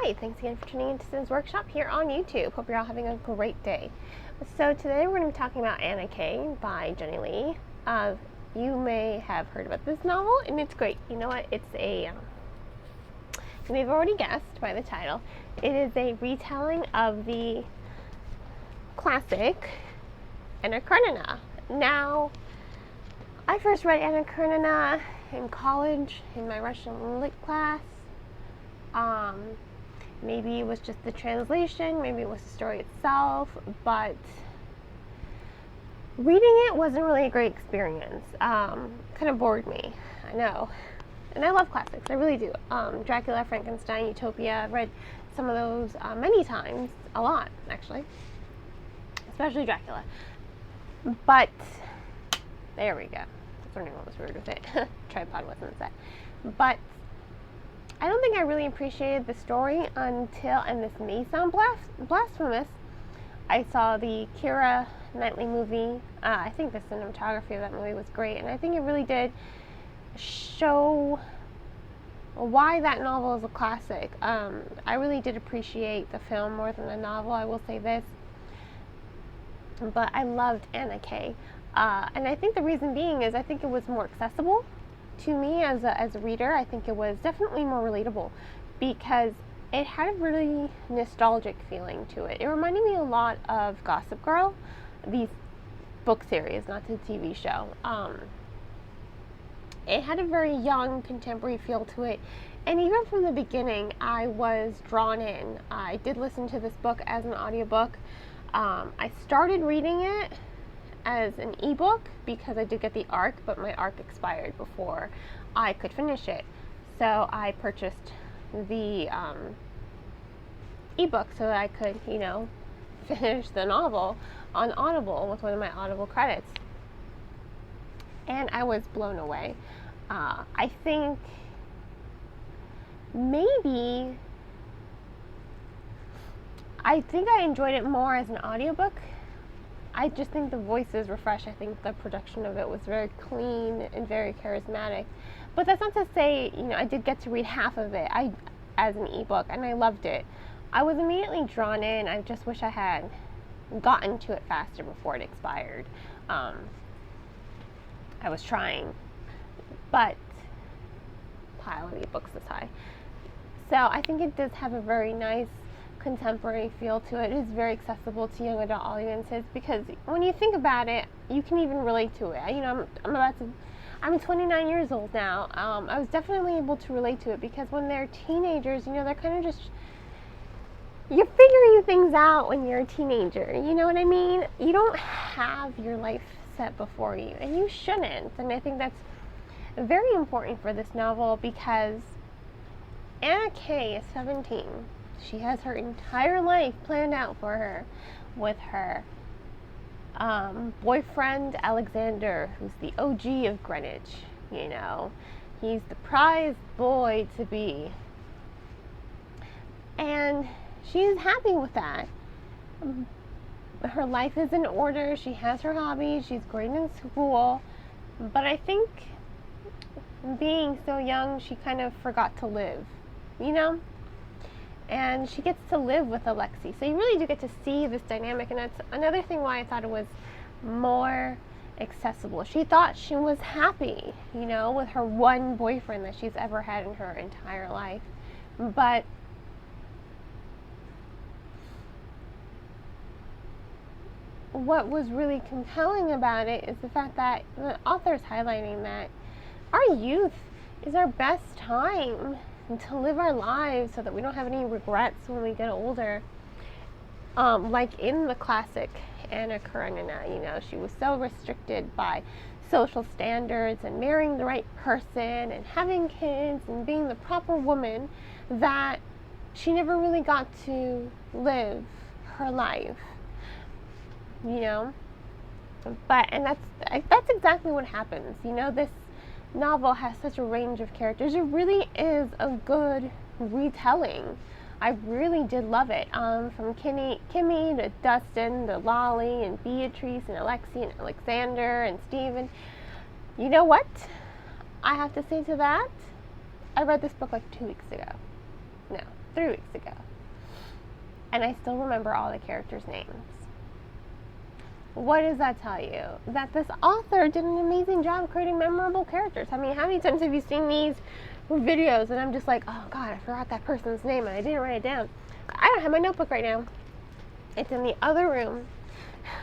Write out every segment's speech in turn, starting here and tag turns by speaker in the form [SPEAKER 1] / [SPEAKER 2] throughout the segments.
[SPEAKER 1] Hi, thanks again for tuning into Susan's Workshop here on YouTube. Hope you're all having a great day. So today we're going to be talking about Anna Kay by Jenny Lee. You may have heard about this novel, and it's great. You know what? It's you may have already guessed by the title. It is a retelling of the classic Anna Karenina. Now, I first read Anna Karenina in college in my Russian lit class. Maybe it was just the translation, maybe it was the story itself, but reading it wasn't really a great experience. Kind of bored me, I know. And I love classics, I really do. Dracula, Frankenstein, Utopia, I've read some of those many times, a lot actually, especially Dracula. But, there we go. I was wondering what was weird with it. Tripod wasn't set. But I don't think I really appreciated the story until, and this may sound blasphemous, I saw the Keira Knightley movie. I think the cinematography of that movie was great, and I think it really did show why that novel is a classic. I really did appreciate the film more than the novel, I will say this, but I loved Anna Kay. And I think the reason being is I think it was more accessible to me as a reader. I think it was definitely more relatable because it had a really nostalgic feeling to it. It reminded me a lot of Gossip Girl, these book series, not the TV show. It had a very young, contemporary feel to it, and even from the beginning, I was drawn in. I did listen to this book as an audiobook. I started reading it as an ebook because I did get the ARC, but my ARC expired before I could finish it. So I purchased the ebook so that I could, finish the novel on Audible with one of my Audible credits. And I was blown away. I think I enjoyed it more as an audiobook. I just think the voices were fresh. I think the production of it was very clean and very charismatic. But that's not to say, I did get to read half of it as an ebook, and I loved it. I was immediately drawn in. I just wish I had gotten to it faster before it expired. I was trying, but pile of ebooks aside. So I think it does have a very nice contemporary feel to it. It is very accessible to young adult audiences because when you think about it, you can even relate to it. I'm 29 years old now. I was definitely able to relate to it because when they're teenagers, they're kind of just, you're figuring things out when you're a teenager. You know what I mean? You don't have your life set before you, and you shouldn't. And I think that's very important for this novel because Anna Kay is 17. She has her entire life planned out for her with her boyfriend Alexander, who's the OG of Greenwich. He's the prized boy to be. And she's happy with that. Her life is in order. She has her hobbies. She's great in school. But I think being so young, she kind of forgot to live, And she gets to live with Alexei. So you really do get to see this dynamic. And that's another thing why I thought it was more accessible. She thought she was happy, with her one boyfriend that she's ever had in her entire life. But what was really compelling about it is the fact that the author's highlighting that our youth is our best time to live our lives so that we don't have any regrets when we get older. Like in the classic Anna Karenina, she was so restricted by social standards and marrying the right person and having kids and being the proper woman that she never really got to live her life, But, and that's exactly what happens. This novel has such a range of characters. It really is a good retelling. I really did love it. From Kimmy to Dustin to Lolly and Beatrice and Alexei and Alexander and Stephen. You know what I have to say to that? I read this book like 2 weeks ago. No, 3 weeks ago. And I still remember all the characters' names. What does that tell you? That this author did an amazing job of creating memorable characters. I mean, how many times have you seen these videos and I'm just like, oh God, I forgot that person's name and I didn't write it down. I don't have my notebook right now. It's in the other room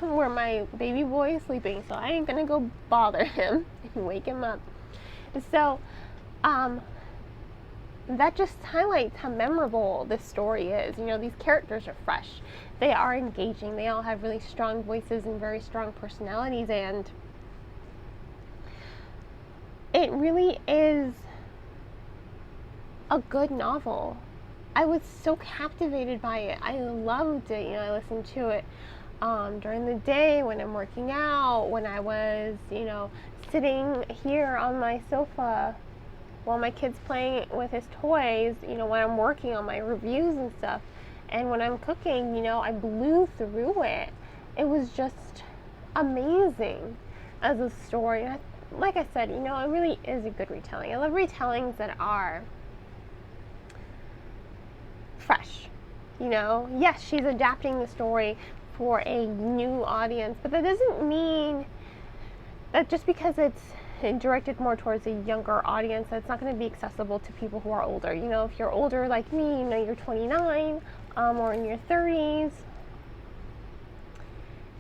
[SPEAKER 1] where my baby boy is sleeping, so I ain't gonna go bother him and wake him up. So, that just highlights how memorable this story is. You know, these characters are fresh. They are engaging. They all have really strong voices and very strong personalities, and it really is a good novel. I was so captivated by it. I loved it. You know, I listened to it during the day when I'm working out, when I was, you know, sitting here on my sofa while my kid's playing with his toys, you know, when I'm working on my reviews and stuff. And when I'm cooking, you know, I blew through it. It was just amazing as a story. And like I said, you know, it really is a good retelling. I love retellings that are fresh. You know, yes, she's adapting the story for a new audience, but that doesn't mean that just because it's directed more towards a younger audience, that's not going to be accessible to people who are older. You know, if you're older like me, you know, you're 29 or in your 30s,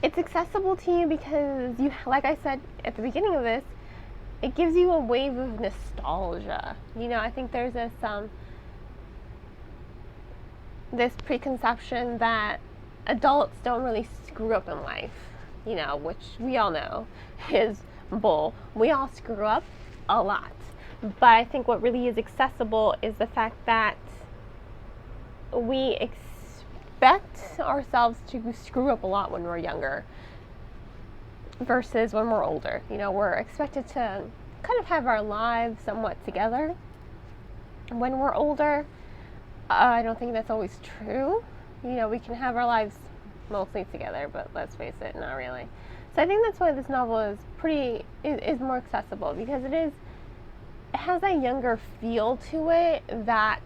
[SPEAKER 1] it's accessible to you because you, like I said at the beginning of this, it gives you a wave of nostalgia. You know, I think there's this preconception that adults don't really screw up in life, you know, which we all know is bull. We all screw up a lot. But I think what really is accessible is the fact that we expect ourselves to screw up a lot when we're younger versus when we're older. You know, we're expected to kind of have our lives somewhat together. When we're older, I don't think that's always true. You know, we can have our lives mostly together, but let's face it, not really. So I think that's why this novel is is more accessible, because it has a younger feel to it that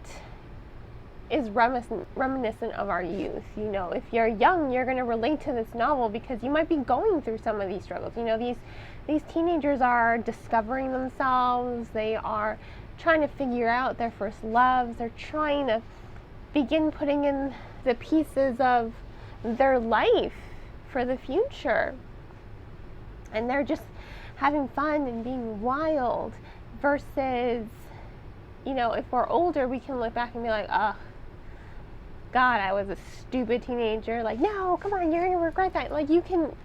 [SPEAKER 1] is reminiscent of our youth. You know, if you're young, you're going to relate to this novel because you might be going through some of these struggles. You know, these teenagers are discovering themselves. They are trying to figure out their first loves. They're trying to begin putting in the pieces of their life for the future. And they're just having fun and being wild versus, you know, if we're older, we can look back and be like, oh, God, I was a stupid teenager. Like, no, come on, you're going to regret that. Like, you can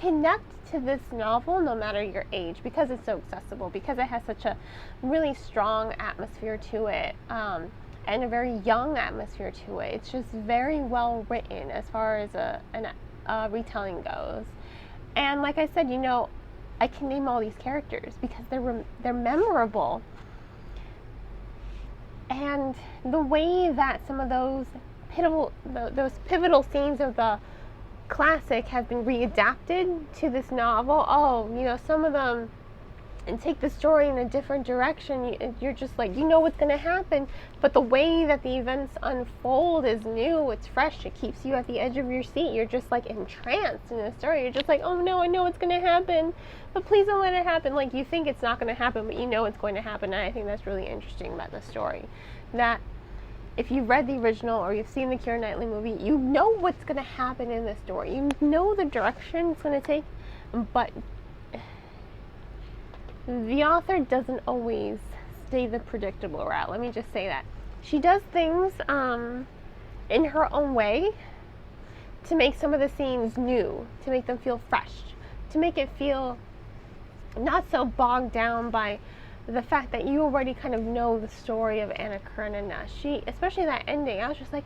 [SPEAKER 1] connect to this novel no matter your age because it's so accessible, because it has such a really strong atmosphere to it, and a very young atmosphere to it. It's just very well written as far as a retelling goes. And like I said, you know, I can name all these characters because they're memorable. And the way that some of those pivotal scenes of the classic have been readapted to this novel, you know, some of them, and take the story in a different direction. You're just like, you know what's going to happen, but the way that the events unfold is new, it's fresh, it keeps you at the edge of your seat. You're just like entranced in the story. You're just like, oh no, I know what's going to happen, but please don't let it happen. Like, you think it's not going to happen, but you know it's going to happen. And I think that's really interesting about the story, that if you've read the original or you've seen the Keira Knightley movie, you know what's going to happen in the story. You know the direction it's going to take, but the author doesn't always stay the predictable route. Let me just say that. She does things in her own way to make some of the scenes new, to make them feel fresh, to make it feel not so bogged down by the fact that you already kind of know the story of Anna Karenina. Especially that ending, I was just like,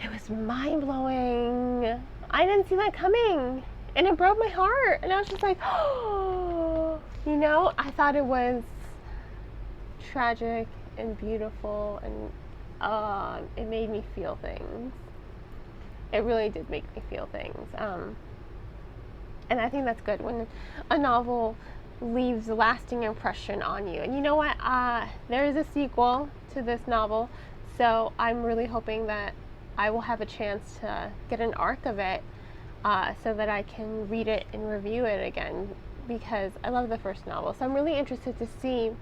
[SPEAKER 1] it was mind-blowing. I didn't see that coming. And it broke my heart. And I was just like, oh, you know, I thought it was tragic and beautiful, and it made me feel things. It really did make me feel things. And I think that's good when a novel leaves a lasting impression on you. And you know what? There is a sequel to this novel, So I'm really hoping that I will have a chance to get an arc of it, so that I can read it and review it again, because I love the first novel. So I'm really interested to see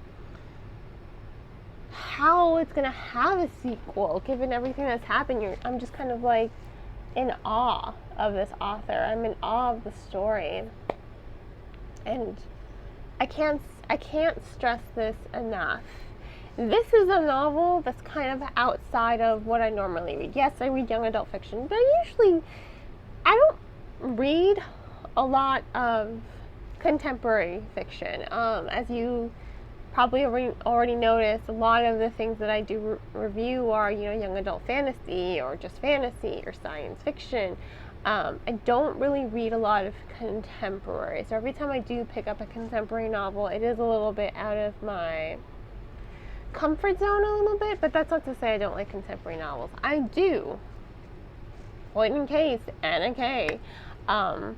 [SPEAKER 1] how it's going to have a sequel, given everything that's happened. I'm just kind of like in awe of this author. I'm in awe of the story. And I can't stress this enough. This is a novel that's kind of outside of what I normally read. Yes, I read young adult fiction, but I don't read a lot of contemporary fiction. As you probably already noticed, a lot of the things that I do review are, young adult fantasy, or just fantasy, or science fiction. I don't really read a lot of contemporary, so every time I do pick up a contemporary novel, it is a little bit out of my comfort zone a little bit, but that's not to say I don't like contemporary novels. I do. Point in case, Anna K. And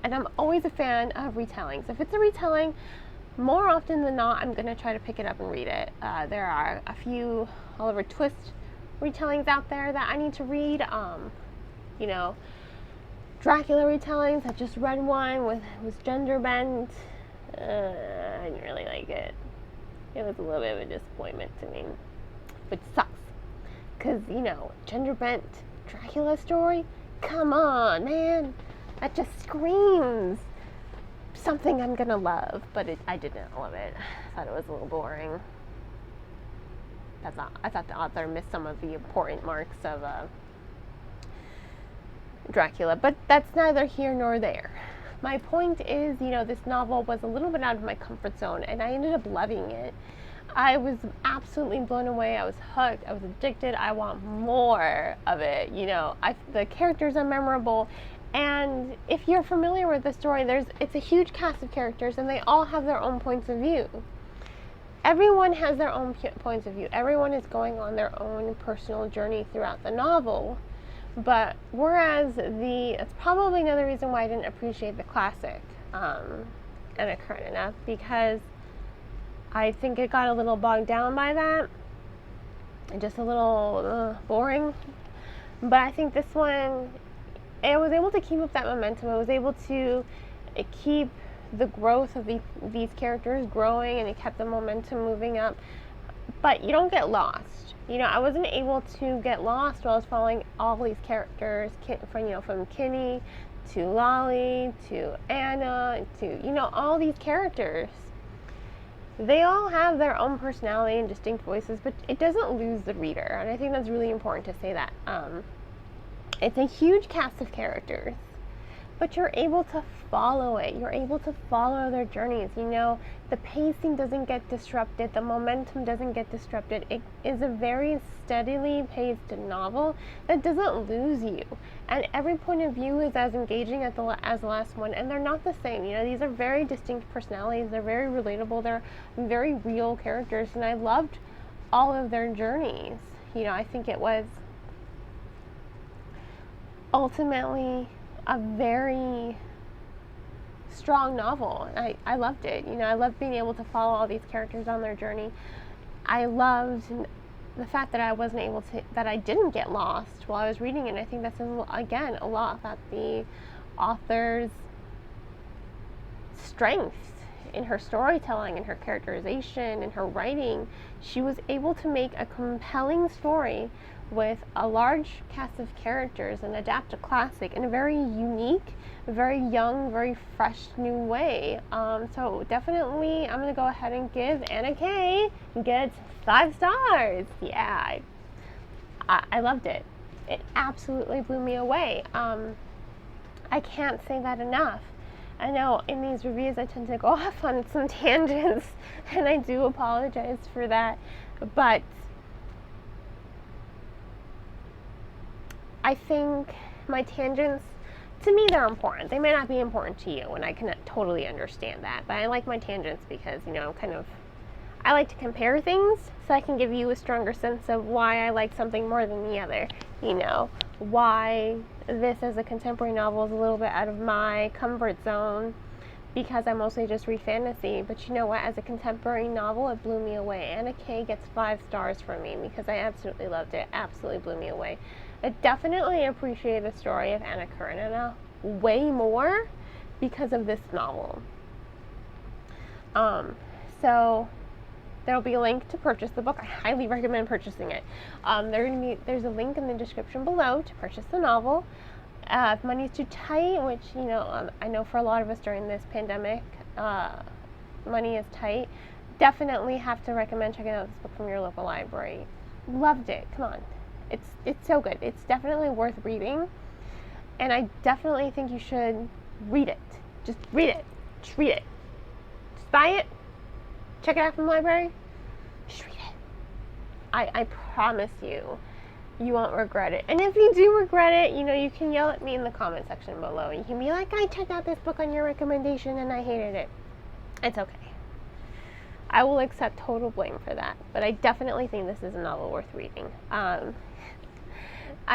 [SPEAKER 1] I'm always a fan of retellings. If it's a retelling, more often than not, I'm going to try to pick it up and read it. There are a few Oliver Twist retellings out there that I need to read. Dracula retellings. I just read one was gender bent. I didn't really like it. It was a little bit of a disappointment to me, which sucks. Because, gender bent Dracula story? Come on, man. That just screams something I'm gonna love, but I didn't love it. I thought it was a little boring. I thought the author missed some of the important marks of Dracula, but that's neither here nor there. My point is, this novel was a little bit out of my comfort zone, and I ended up loving it. I was absolutely blown away. I was hooked. I was addicted. I want more of it. The characters are memorable, and if you're familiar with the story, it's a huge cast of characters, and they all have their own points of view. Everyone has their own points of view. Everyone is going on their own personal journey throughout the novel. But whereas it's probably another reason why I didn't appreciate the classic Anna Karenina, because I think it got a little bogged down by that, and just a little boring. But I think this one, it was able to keep up that momentum. It was able to keep the growth of these characters growing, and it kept the momentum moving up. But you don't get lost. I wasn't able to get lost while I was following all these characters, from Kinney to Lolly to Anna to, all these characters. They all have their own personality and distinct voices, but it doesn't lose the reader, and I think that's really important to say that. It's a huge cast of characters, but you're able to follow it. You're able to follow their journeys. The pacing doesn't get disrupted. The momentum doesn't get disrupted. It is a very steadily paced novel that doesn't lose you. And every point of view is as engaging as the last one. And they're not the same. These are very distinct personalities. They're very relatable. They're very real characters. And I loved all of their journeys. I think it was ultimately a very strong novel. I loved it. I loved being able to follow all these characters on their journey. I loved the fact that I didn't get lost while I was reading it. And I think that's, again, a lot about the author's strength in her storytelling, in her characterization, in her writing. She was able to make a compelling story with a large cast of characters and adapt a classic in a very unique, very young, very fresh new way. So definitely I'm going to go ahead and give Anna K. Get 5 stars. Yeah, I loved it. It absolutely blew me away. I can't say that enough. I know in these reviews I tend to go off on some tangents, and I do apologize for that, but I think my tangents, to me, they're important. They may not be important to you, and I can totally understand that, but I like my tangents because, I like to compare things so I can give you a stronger sense of why I like something more than the other. Why this as a contemporary novel is a little bit out of my comfort zone, because I mostly just read fantasy. But you know what? As a contemporary novel, it blew me away. Anna Kay gets 5 stars from me because I absolutely loved it. Absolutely blew me away. I definitely appreciate the story of Anna Karenina way more because of this novel. So there'll be a link to purchase the book. I highly recommend purchasing it. There's a link in the description below to purchase the novel. If money's too tight, which I know for a lot of us during this pandemic, money is tight. Definitely have to recommend checking out this book from your local library. Loved it. Come on, it's so good. It's definitely worth reading, and I definitely think you should read it. Just read it. Just read it. Just buy it. Check it out from the library. Just read it. I promise you. You won't regret it. And if you do regret it, you can yell at me in the comment section below. You can be like, I checked out this book on your recommendation and I hated it. It's okay. I will accept total blame for that. But I definitely think this is a novel worth reading. I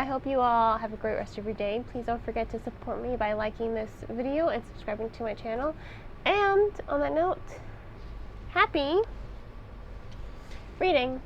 [SPEAKER 1] hope you all have a great rest of your day. Please don't forget to support me by liking this video and subscribing to my channel. And on that note, happy reading.